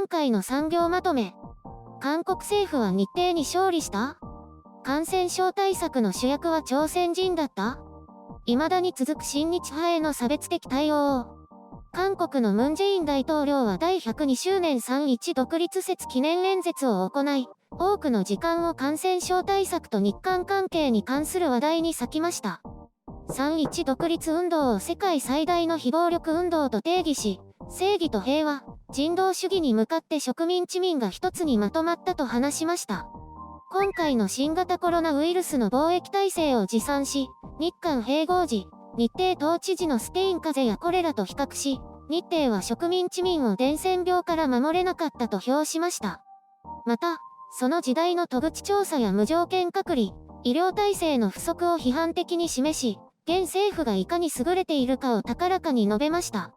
今回の産業まとめ。韓国政府は日程に勝利した？感染症対策の主役は朝鮮人だった？未だに続く親日派への差別的対応。韓国のムン・ジェイン大統領は第102周年3.1独立節記念演説を行い、多くの時間を感染症対策と日韓関係に関する話題に割きました。3.1独立運動を世界最大の非暴力運動と定義し、正義と平和、人道主義に向かって植民地民が一つにまとまったと話しました。今回の新型コロナウイルスの防疫体制を持参し、日韓併合時、日程統治時のスペイン風邪やコレラと比較し、日程は植民地民を伝染病から守れなかったと評しました。また、その時代の戸口調査や無条件隔離、医療体制の不足を批判的に示し、現政府がいかに優れているかを高らかに述べました。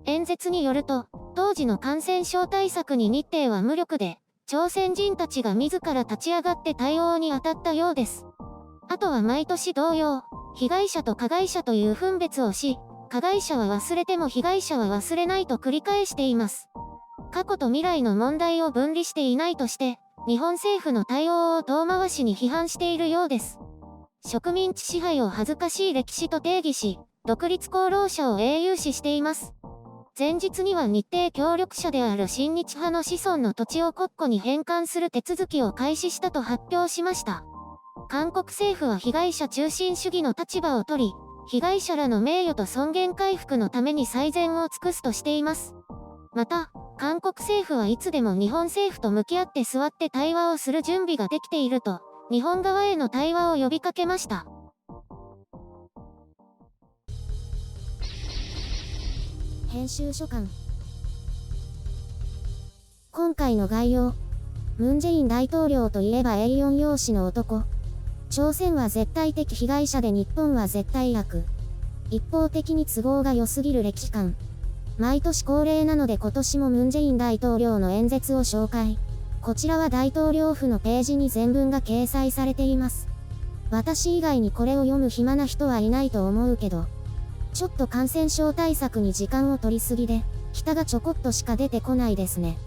演説によると、当時の感染症対策に日程は無力で、朝鮮人たちが自ら立ち上がって対応に当たったようです。あとは毎年同様、被害者と加害者という分別をし、加害者は忘れても被害者は忘れないと繰り返しています。過去と未来の問題を分離していないとして、日本政府の対応を遠回しに批判しているようです。植民地支配を恥ずかしい歴史と定義し、独立功労者を英雄視しています。前日には日程協力者である親日派の子孫の土地を国庫に返還する手続きを開始したと発表しました。韓国政府は被害者中心主義の立場を取り、被害者らの名誉と尊厳回復のために最善を尽くすとしています。また、韓国政府はいつでも日本政府と向き合って座って対話をする準備ができていると、日本側への対話を呼びかけました。編集書簡。今回の概要。ムン・ジェイン大統領といえば A4 用紙の男。朝鮮は絶対的被害者で日本は絶対悪。一方的に都合が良すぎる歴史観。毎年恒例なので今年もムン・ジェイン大統領の演説を紹介。こちらは大統領府のページに全文が掲載されています。私以外にこれを読む暇な人はいないと思うけど、ちょっと感染症対策に時間を取りすぎで、北がちょこっとしか出てこないですね。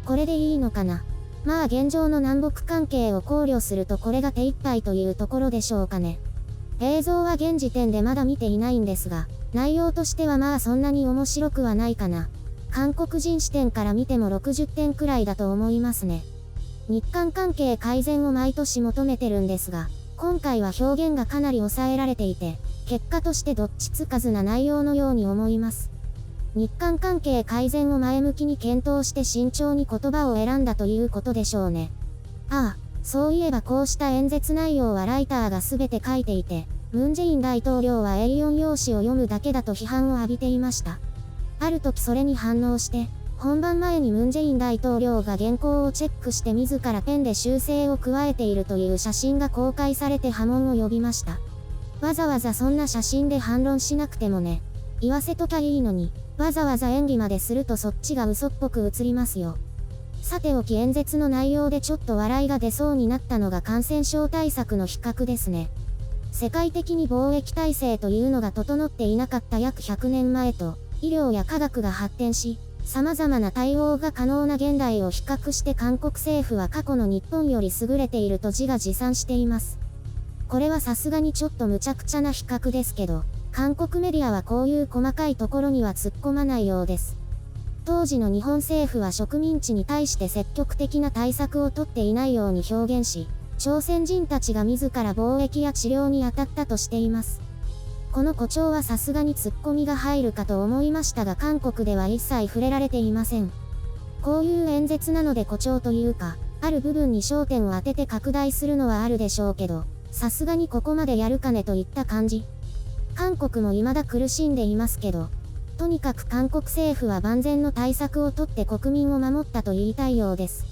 これでいいのかな。まあ現状の南北関係を考慮するとこれが手一杯というところでしょうかね。映像は現時点でまだ見ていないんですが、内容としてはまあそんなに面白くはないかな。韓国人視点から見ても60点くらいだと思いますね。日韓関係改善を毎年求めてるんですが、今回は表現がかなり抑えられていて、結果としてどっちつかずな内容のように思います。日韓関係改善を前向きに検討して慎重に言葉を選んだということでしょうね。ああ、そういえばこうした演説内容はライターが全て書いていて、ムン・ジェイン大統領は A4 用紙を読むだけだと批判を浴びていました。ある時それに反応して、本番前にムン・ジェイン大統領が原稿をチェックして自らペンで修正を加えているという写真が公開されて波紋を呼びました。わざわざそんな写真で反論しなくてもね。言わせときゃいいのに、わざわざ演技までするとそっちが嘘っぽく映りますよ。さておき演説の内容でちょっと笑いが出そうになったのが感染症対策の比較ですね。世界的に防疫体制というのが整っていなかった約100年前と、医療や科学が発展し、様々な対応が可能な現代を比較して韓国政府は過去の日本より優れていると自画自賛しています。これはさすがにちょっと無茶苦茶な比較ですけど、韓国メディアはこういう細かいところには突っ込まないようです。当時の日本政府は植民地に対して積極的な対策をとっていないように表現し、朝鮮人たちが自ら貿易や治療に当たったとしています。この誇張はさすがに突っ込みが入るかと思いましたが韓国では一切触れられていません。こういう演説なので誇張というか、ある部分に焦点を当てて拡大するのはあるでしょうけど、さすがにここまでやるかねといった感じ。韓国も未だ苦しんでいますけど、とにかく韓国政府は万全の対策をとって国民を守ったと言いたいようです。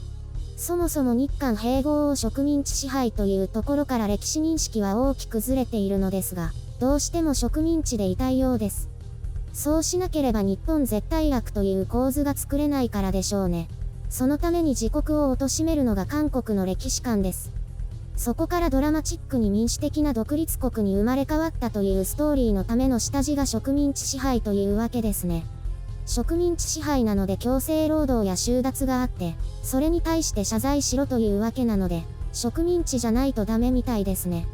そもそも日韓併合を植民地支配というところから歴史認識は大きくずれているのですが、どうしても植民地でいたいようです。そうしなければ日本絶対悪という構図が作れないからでしょうね。そのために自国を貶めるのが韓国の歴史観です。そこからドラマチックに民主的な独立国に生まれ変わったというストーリーのための下地が植民地支配というわけですね。植民地支配なので強制労働や収奪があって、それに対して謝罪しろというわけなので、植民地じゃないとダメみたいですね。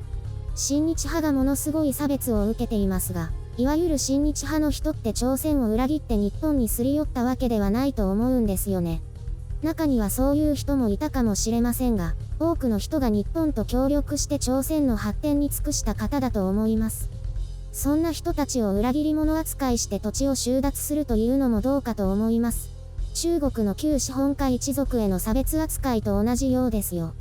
親日派がものすごい差別を受けていますが、いわゆる親日派の人って朝鮮を裏切って日本にすり寄ったわけではないと思うんですよね。中にはそういう人もいたかもしれませんが、多くの人が日本と協力して朝鮮の発展に尽くした方だと思います。そんな人たちを裏切り者扱いして土地を収奪するというのもどうかと思います。中国の旧資本家一族への差別扱いと同じようですよ。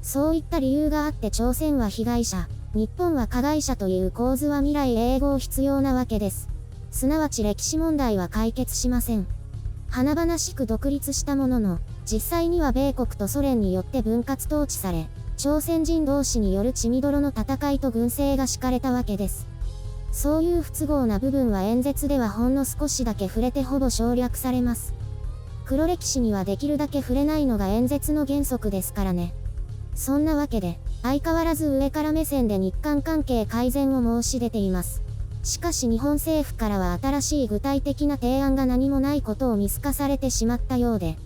そういった理由があって朝鮮は被害者、日本は加害者という構図は未来永劫必要なわけです。すなわち歴史問題は解決しません。華々しく独立したものの、実際には米国とソ連によって分割統治され、朝鮮人同士による血みどろの戦いと軍政が敷かれたわけです。そういう不都合な部分は演説ではほんの少しだけ触れてほぼ省略されます。黒歴史にはできるだけ触れないのが演説の原則ですからね。そんなわけで、相変わらず上から目線で日韓関係改善を申し出ています。しかし日本政府からは新しい具体的な提案が何もないことを見透かされてしまったようで。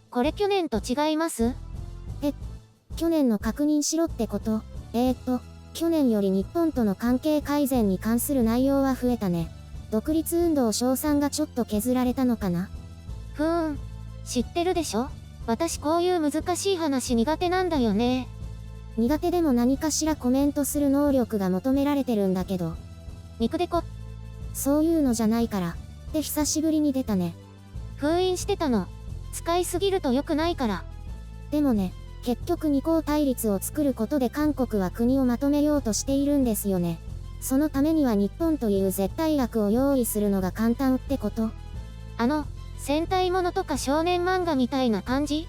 これ去年と違います？去年の確認しろってこと？去年より日本との関係改善に関する内容は増えたね。独立運動賞賛がちょっと削られたのかな？知ってるでしょ？私こういう難しい話苦手なんだよね。苦手でも何かしらコメントする能力が求められてるんだけど。肉デコ。そういうのじゃないから。って久しぶりに出たね。封印してたの。使いすぎると良くないから。でもね、結局二項対立を作ることで韓国は国をまとめようとしているんですよね。そのためには日本という絶対悪を用意するのが簡単ってこと？戦隊ものとか少年漫画みたいな感じ？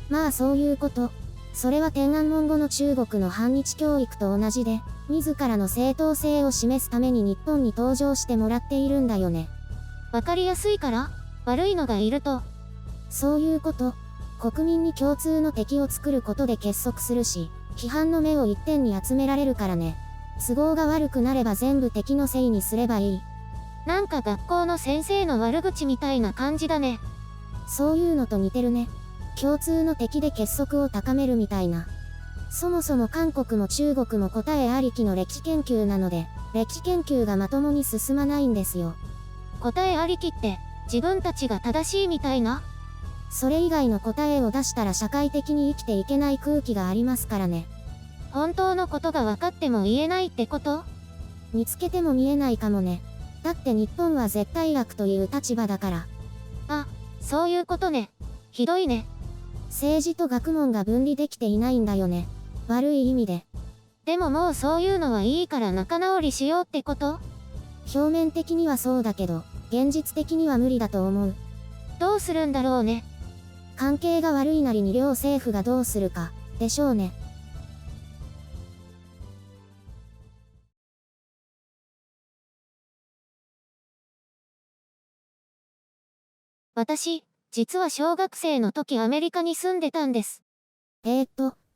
まあそういうこと。それは天安門後の中国の反日教育と同じで、自らの正当性を示すために日本に登場してもらっているんだよね。わかりやすいから？悪いのがいると。そういうこと。国民に共通の敵を作ることで結束するし、批判の目を一点に集められるからね。都合が悪くなれば全部敵のせいにすればいい。なんか学校の先生の悪口みたいな感じだね。そういうのと似てるね。共通の敵で結束を高めるみたいな。そもそも韓国も中国も答えありきの歴史研究なので、歴史研究がまともに進まないんですよ。答えありきって自分たちが正しいみたいな？それ以外の答えを出したら社会的に生きていけない空気がありますからね。本当のことが分かっても言えないってこと？見つけても見えないかもね。だって日本は絶対悪という立場だから。そういうことね。ひどいね。政治と学問が分離できていないんだよね。悪い意味で。でももうそういうのはいいから仲直りしようってこと？表面的にはそうだけど、現実的には無理だと思う。どうするんだろうね。関係が悪いなりに両政府がどうするか、でしょうね。私、実は小学生の時アメリカに住んでたんです。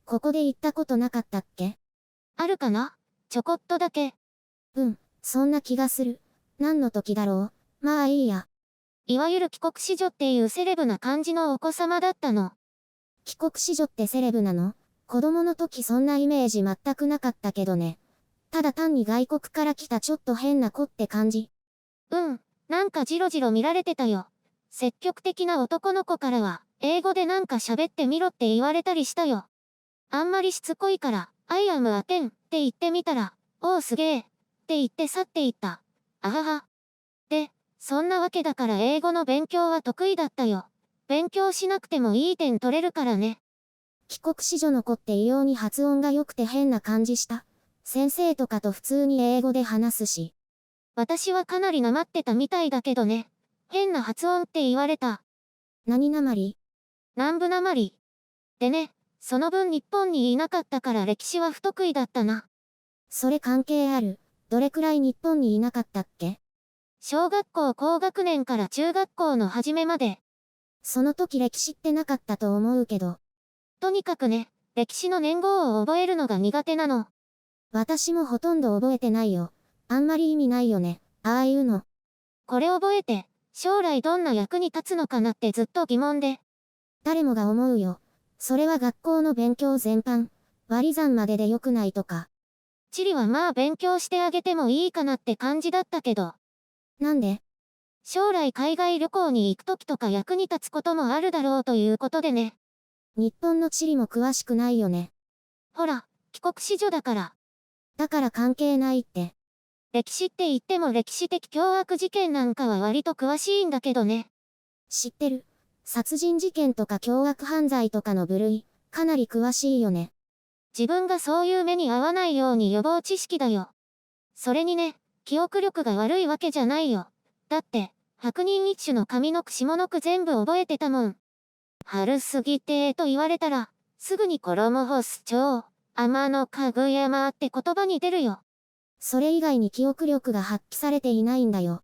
ここで行ったことなかったっけ？あるかな？ちょこっとだけ。そんな気がする。何の時だろう？まあいいや。いわゆる帰国子女っていうセレブな感じのお子様だったの。帰国子女ってセレブなの？子供の時そんなイメージ全くなかったけどね。ただ単に外国から来たちょっと変な子って感じ。なんかジロジロ見られてたよ。積極的な男の子からは、英語でなんか喋ってみろって言われたりしたよ。あんまりしつこいから、I am a 10って言ってみたら、おーすげーって言って去っていった。あはは。で、そんなわけだから英語の勉強は得意だったよ。勉強しなくてもいい点取れるからね。帰国子女の子って異様に発音が良くて変な感じした。先生とかと普通に英語で話すし。私はかなりなまってたみたいだけどね。変な発音って言われた。何なまり？南部なまり。でね、その分日本にいなかったから歴史は不得意だったな。それ関係ある？どれくらい日本にいなかったっけ？小学校高学年から中学校の初めまで。その時歴史ってなかったと思うけど。とにかくね、歴史の年号を覚えるのが苦手なの。私もほとんど覚えてないよ。あんまり意味ないよね。ああいうの。これ覚えて、将来どんな役に立つのかなってずっと疑問で。誰もが思うよ。それは学校の勉強全般、割り算までで良くないとか。地理はまあ勉強してあげてもいいかなって感じだったけど、なんで？将来海外旅行に行く時とか役に立つこともあるだろうということでね。日本の地理も詳しくないよね。ほら、帰国子女だから。だから関係ないって。歴史って言っても歴史的凶悪事件なんかは割と詳しいんだけどね。知ってる。殺人事件とか凶悪犯罪とかの部類、かなり詳しいよね。自分がそういう目に遭わないように予防知識だよ。それにね、記憶力が悪いわけじゃないよ。だって、百人一首の上の句下の句全部覚えてたもん。春過ぎてと言われたら、すぐに衣干す蝶、天のかぐ山って言葉に出るよ。それ以外に記憶力が発揮されていないんだよ。